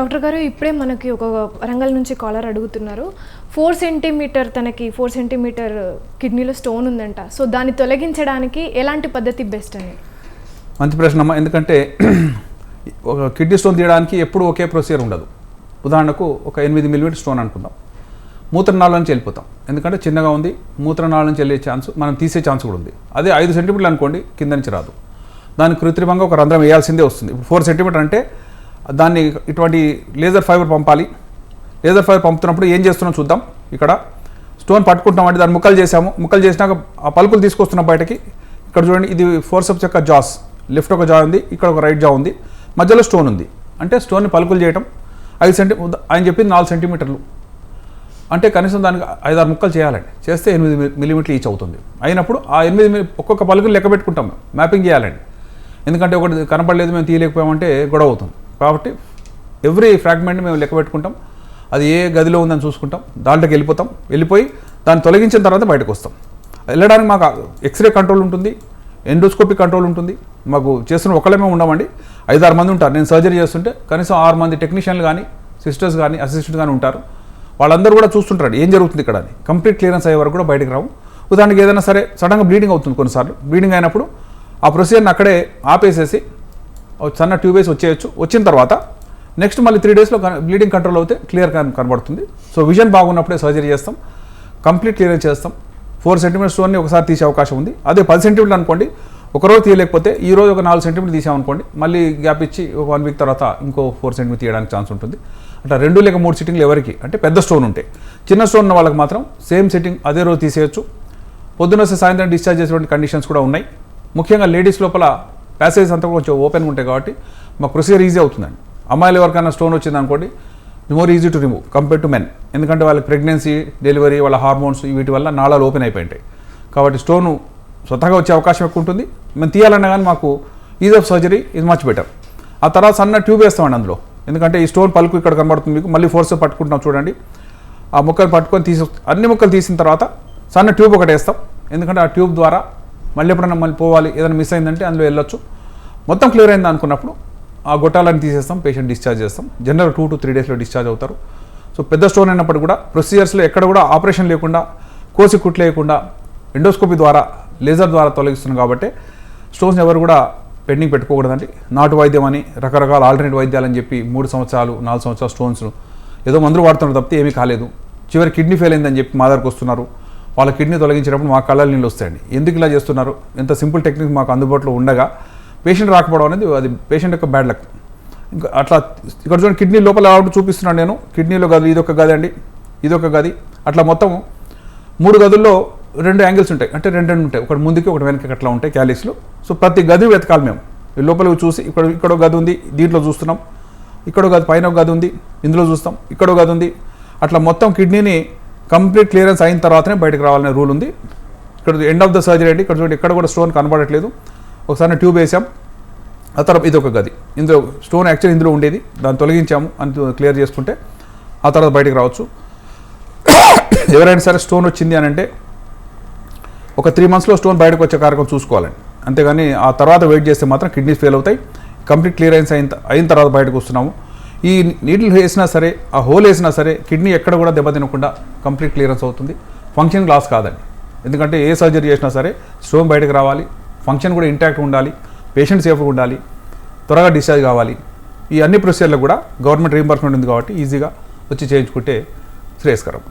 Doctor గారు ఇప్పుడే మనకి ఒక వరంగల్ నుంచి కాలర్ అడుగుతున్నారు 4 సెంటీమీటర్ తనకి 4 సెంటీమీటర్ కిడ్నీలో స్టోన్ ఉందంట. సో దాన్ని తొలగించడానికి ఎలాంటి పద్ధతి బెస్ట్ అని? మంచి ప్రశ్న అమ్మా. ఎందుకంటే ఒక కిడ్నీ స్టోన్ తీయడానికి ఎప్పుడు ఒకే ప్రొసీజర్ ఉండదు. ఉదాహరణకు ఒక 8 మిల్లీమీటర్ స్టోన్ అనుకుందాం, మూత్రనాళం నుంచి వెళ్ళిపోతాం. ఎందుకంటే చిన్నగా ఉంది, మూత్రనాళం నుంచి వెళ్ళే ఛాన్స్, మనం తీసే ఛాన్స్ కూడా ఉంది. అదే 5 సెంటీమీటర్లు అనుకోండి, కింద నుంచి రాదు, దాన్ని కృత్రిమంగా ఒక రంధ్రం వేయాల్సిందే వస్తుంది. ఇప్పుడు 4 సెంటీమీటర్ అంటే దాన్ని ఇటువంటి లేజర్ ఫైబర్ పంపాలి. లేజర్ ఫైబర్ పంపుతున్నప్పుడు ఏం చేస్తున్నాం చూద్దాం. ఇక్కడ స్టోన్ పట్టుకుంటామంటే దాన్ని ముక్కలు చేసాము, ముక్కలు చేసినాక ఆ పలుకులు తీసుకొస్తున్నాం బయటకి. ఇక్కడ చూడండి, ఇది ఫోర్సెప్స్ యొక్క జాస్, లెఫ్ట్ ఒక జా ఉంది, ఇక్కడ ఒక రైట్ జా ఉంది, మధ్యలో స్టోన్ ఉంది. అంటే స్టోన్ని పలుకులు చేయటం 5 సెంటీమీటర్, ఆయన చెప్పింది 4 సెంటీమీటర్లు అంటే కనీసం దానికి 5-6 ముక్కలు చేయాలండి. చేస్తే 8 మిల్లీమీటర్లు ఈచ్ అవుతుంది. అయినప్పుడు ఆ 8 ఒక్కొక్క పలుకులు లెక్క పెట్టుకుంటాం, మ్యాపింగ్ చేయాలండి. ఎందుకంటే ఒకటి కనపడలేదు మేము తీయలేకపోయామంటే గొడవ అవుతుంది. కాబట్టి ఎవ్రీ ఫ్రాగ్మెంట్ మేము లెక్క పెట్టుకుంటాం, అది ఏ గదిలో ఉందని చూసుకుంటాం, దాంట్లోకి వెళ్ళిపోయి దాన్ని తొలగించిన తర్వాత బయటకు వస్తాం. వెళ్ళడానికి మాకు ఎక్స్రే కంట్రోల్ ఉంటుంది, ఎండోస్కోపీ కంట్రోల్ ఉంటుంది. మాకు చేస్తున్న ఒకళ్ళమే ఉండమండి, 5-6 మంది ఉంటారు. నేను సర్జరీ చేస్తుంటే కనీసం 6 మంది టెక్నీషియన్లు కానీ, సిస్టర్స్ కానీ, అసిస్టెంట్ కానీ ఉంటారు. వాళ్ళందరూ కూడా చూస్తుంటారు ఏం జరుగుతుంది ఇక్కడ అని. కంప్లీట్ క్లియరెన్స్ అయ్యే వరకు కూడా బయటకు రావు. ఉదాహరణకి ఏదైనా సరే సడన్గా బ్లీడింగ్ అవుతుంది, కొన్నిసార్లు బ్లీడింగ్ అయినప్పుడు ఆ ప్రొసీజర్ని అక్కడే ఆపేసేసి సన్న ట్యూబ్ వేసి వచ్చేయచ్చు. వచ్చిన తర్వాత నెక్స్ట్ మళ్ళీ 3 డేస్లో బ్లీడింగ్ కంట్రోల్ అవుతే క్లియర్ కనబడుతుంది. సో విజన్ బాగున్నప్పుడే సర్జరీ చేస్తాం, కంప్లీట్ క్లియరెన్స్ చేస్తాం. 4 సెంటీమీటర్ స్టోన్ని ఒకసారి తీసే అవకాశం ఉంది. అదే 10 సెంటీమీటర్లు అనుకోండి, ఒకరోజు తీయలేకపోతే ఈ రోజు ఒక 4 సెంటీమీటర్లు తీసామనుకోండి, మళ్ళీ గ్యాప్ ఇచ్చి ఒక 1 వీక్ తర్వాత ఇంకో 4 సెంటీమీటర్ తీయడానికి ఛాన్స్ ఉంటుంది. అట్లా 2 లేక 3 సిట్టింగ్లు ఎవరికి అంటే పెద్ద స్టోన్ ఉంటే. చిన్న స్టోన్ ఉన్న వాళ్ళకి మాత్రం సేమ్ సిట్టింగ్ అదే రోజు తీసేయచ్చు. పొద్దున్న సాయంత్రం డిశ్చార్జ్ చేసేటువంటి కండిషన్స్ కూడా ఉన్నాయి. ముఖ్యంగా లేడీస్ లోపల ప్యాసేజ్ అంతా కొంచెం ఓపెన్గా ఉంటాయి కాబట్టి మాకు ప్రొసీజర్ ఈజీ అవుతుందండి. అమ్మాయిలు ఎవరికైనా స్టోన్ వచ్చింది అనుకోండి, more easy to remove compare to men. ఎందుకంటే వాళ్ళకి ప్రెగ్నెన్సీ, డెలివరీ, వాళ్ళ హార్మోన్స్ వీటి వల్ల నాళాలు ఓపెన్ అయిపోయి ఉంటాయి. కాబట్టి స్టోను స్వతహాగా వచ్చే అవకాశం ఎక్కువ ఉంటుంది. మేము తీయాలన్నా కానీ మాకు is of surgery is much better. ఆ తర్వాత సన్న ట్యూబ్ వేస్తామండి అందులో. ఎందుకంటే ఈ స్టోన్ పలుకు ఇక్కడ కనబడుతుంది మీకు, మళ్ళీ ఫోర్స్ పట్టుకుంటున్నాం చూడండి. ఆ ముక్కలు పట్టుకొని అన్ని ముక్కలు తీసిన తర్వాత సన్న ట్యూబ్ ఒకటి వేస్తాం. ఎందుకంటే ఆ ట్యూబ్ ద్వారా మళ్ళీ ఎప్పుడైనా మళ్ళీ పోవాలి, ఏదైనా మిస్ అయిందంటే అందులో వెళ్ళొచ్చు. మొత్తం క్లియర్ అయింది అనుకున్నప్పుడు ఆ గొట్టాలని తీసేస్తాం, పేషెంట్ డిశ్చార్జ్ చేస్తాం. జనరల్ 2 to 3 డేస్లో డిశ్చార్జ్ అవుతారు. సో పెద్ద స్టోన్ అయినప్పుడు కూడా ప్రొసీజర్స్లో ఎక్కడ కూడా ఆపరేషన్ లేకుండా, కోసి కుట్లు లేకుండా ఎండోస్కోపీ ద్వారా, లేజర్ ద్వారా తొలగిస్తున్నాం. కాబట్టి స్టోన్స్ ఎవరు కూడా పెండింగ్ పెట్టుకోకూడదండి. నాటు వైద్యం అని రకరకాల ఆల్టర్నేట్ వైద్యాలని చెప్పి 3 సంవత్సరాలు 4 సంవత్సరాలు స్టోన్స్ ఏదో మందులు వాడుతున్నారు తప్పితే ఏమీ కాలేదు. చివరి కిడ్నీ ఫెయిల్ అయిందని చెప్పి మా దగ్గరకు వస్తున్నారు. వాళ్ళ కిడ్నీ తొలగించినప్పుడు మా కళ్ళ నీళ్ళు వస్తాయండి. ఎందుకు ఇలా చేస్తున్నారు? ఎంత సింపుల్ టెక్నిక్ మాకు అందుబాటులో ఉండగా పేషెంట్ రాకపోవడం అనేది అది పేషెంట్ యొక్క బ్యాడ్ లక్. ఇంకా అట్లా ఇక్కడ చూడండి, కిడ్నీ లోపల అవుట్ చూపిస్తున్నాను నేను. కిడ్నీలో గది, ఇదొక గది అండి, ఇదొక గది. అట్లా మొత్తం 3 గదుల్లో 2 యాంగిల్స్ ఉంటాయి, అంటే 2 ఉంటాయి, ఒకటి ముందుకి ఒకటి వెనక్కి అట్లా ఉంటాయి క్యాలీస్లో. సో ప్రతి గది వెతకాలి మేము. లోపలికి చూసి ఇక్కడ గది ఉంది, దీంట్లో చూస్తున్నాం, ఇక్కడ గది, పైన ఒక గది ఉంది, ఇందులో చూస్తాం, ఇక్కడ గది ఉంది. అట్లా మొత్తం కిడ్నీని కంప్లీట్ క్లియరెన్స్ అయిన తర్వాతనే బయటకు రావాలనే రూల్ ఉంది. ఇక్కడ ఎండ్ ఆఫ్ ద సర్జరీ అండి. ఇక్కడ చూడండి, ఎక్కడ కూడా స్టోన్ కనబడట్లేదు. ఒకసారి ట్యూబ్ వేసాం, ఆ తర్వాత ఇది ఒక గది, ఇందులో స్టోన్ యాక్చువల్లీ ఇందులో ఉండేది, దాన్ని తొలగించాము అని క్లియర్ చేసుకుంటే ఆ తర్వాత బయటకు రావచ్చు. ఎవరైనా సరే స్టోన్ వచ్చింది అని అంటే ఒక 3 monthsలో స్టోన్ బయటకు వచ్చే కార్యక్రమం చూసుకోవాలండి. అంతేగాని ఆ తర్వాత వెయిట్ చేస్తే మాత్రం కిడ్నీస్ ఫెయిల్ అవుతాయి. కంప్లీట్ క్లియరెన్స్ అయిన తర్వాత బయటకు వస్తున్నాము. ఈ నీటిల్ వేసినా సరే, ఆ హోల్ వేసినా సరే కిడ్నీ ఎక్కడ కూడా దెబ్బతినకుండా కంప్లీట్ క్లియరెన్స్ అవుతుంది. ఫంక్షన్ లాస్ కాదండి. ఎందుకంటే ఏ సర్జరీ చేసినా సరే స్టోన్ బయటకు రావాలి, ఫంక్షన్ కూడా ఇంటాక్ట్ ఉండాలి, పేషెంట్ సేఫ్గా ఉండాలి, త్వరగా డిశ్చార్జ్ కావాలి. ఈ అన్ని ప్రొసీజర్లకు కూడా గవర్నమెంట్ రీయింబర్స్మెంట్ ఉంది కాబట్టి ఈజీగా వచ్చి చేయించుకుంటే శ్రేయస్కరం.